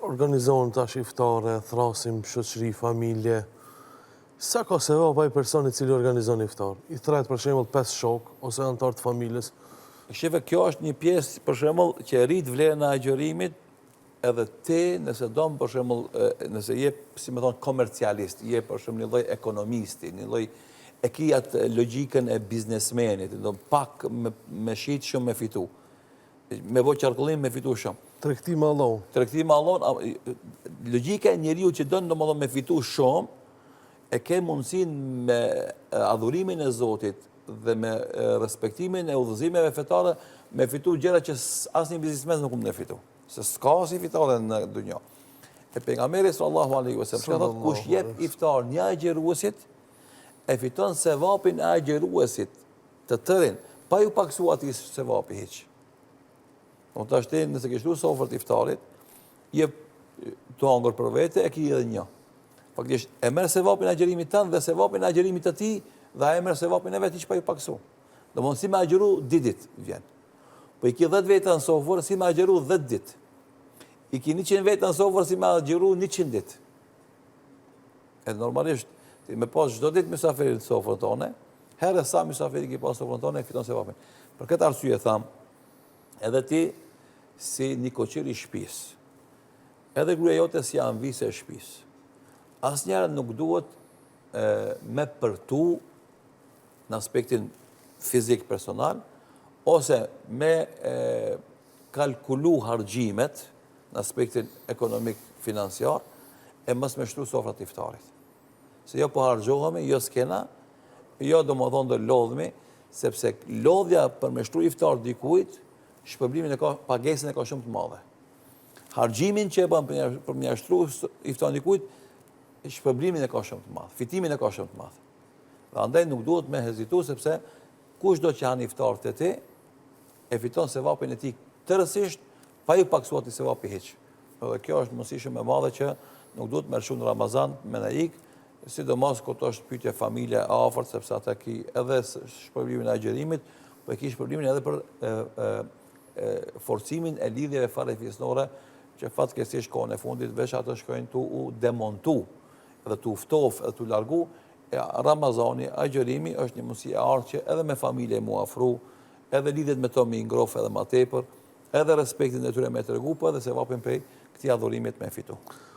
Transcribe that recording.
organizohen tash iftare, thrasim shoqëri, familje. Sa ka sevap ai person i cili organizon iftar? I thret për shembull 5 shok ose anëtar të familjes. Shefe, kjo është një pjesë, për shembull, që rrit vlerën e agjërimit, edhe ti, nëse do për shembull, nëse je, si më thon, komercialist, je për shembull një lloj ekonomisti, një lloj e ki atë logjikën e biznesmenit, do pak me shit shumë me fitu. Me bo qarkullim me fitu shumë. Tregti me Allahun. Tregti me Allahun, logjika e njeriu që don domosdoshmë me fitu shumë, e ke mundësinë me adhurimin e Zotit dhe me respektimin e udhëzimeve fetare me fitu gjëra që asnjë biznesmen nuk mund të fitu. Se s'ka si fitore në dunjë. E pejgamberi sallallahu alaihi wasallam thotë kush jep iftar një agjëruesit e fiton sevapin e agjëruesit të tërin, pa ju paksu atij sevapi hiç. Do të ashtë nëse ke shtu sofër të iftarit, jep të hangër për vete, e ki edhe një. Faktisht, e merë sevapin e agjerimit tanë dhe sevapin e agjerimit të ti, dhe e merë sevapin e vetë që pa ju paksu. Do mund si me agjeru 10 dit vjen. Po i ki 10 vete në sofër, si me agjeru 10 dit. I ki 100 vete në sofër, si me agjeru 100 dit. E normalisht, me pas çdo ditë mysafirin të sofrën tone, herë sa mysafiri ki pas sofrën tone, e fiton sevapin. Për këtë arsye tham, edhe ti si një koqir i shtëpis, edhe gruaja jote si anëvise e shtëpis. Asnjëherë nuk duhet me përtu në aspektin fizik personal, ose me kalkulu harxhimet në aspektin ekonomik financiar, e mos me shtru sofrat iftarit. Se jo po harxhohemi, jo s'kena, jo do më thonë do lodhemi, sepse lodhja për me shtru iftar dikujt, shpërblimin e ka, pagesën e ka shumë të madhe. Harxhimin që e bën për me shtru iftar dikujt, shpërblimin e ka shumë të madhe, fitimin e ka shumë të madhe. Dhe andaj nuk duhet me hezitu, sepse kush do që hanë iftar të ti, e fiton sevapin e ti tërësisht, pa ju paksuat i sevapi hiq. Dhe kjo është mësi shumë e madhe që nuk duhet me rëshu në Ramazan me në ikë, sidomos këto është pyetje familje afërt, sepse ata ki edhe shpërblimin e agjerimit, po e ki shpërblimin edhe për forcimin e lidhjeve fare fisnore, që fatkeqësisht kohën e fundit veç ato shkojnë tu u demontu, edhe tu uftof, edhe tu largu. Ramazani, agjerimi është një mundësi e artë që edhe me familje mu afru, edhe lidhjet me to me ngrof edhe ma tepër, edhe respektin e tyre me tregu, po edhe sevapin prej këtij adhurimit me fitu.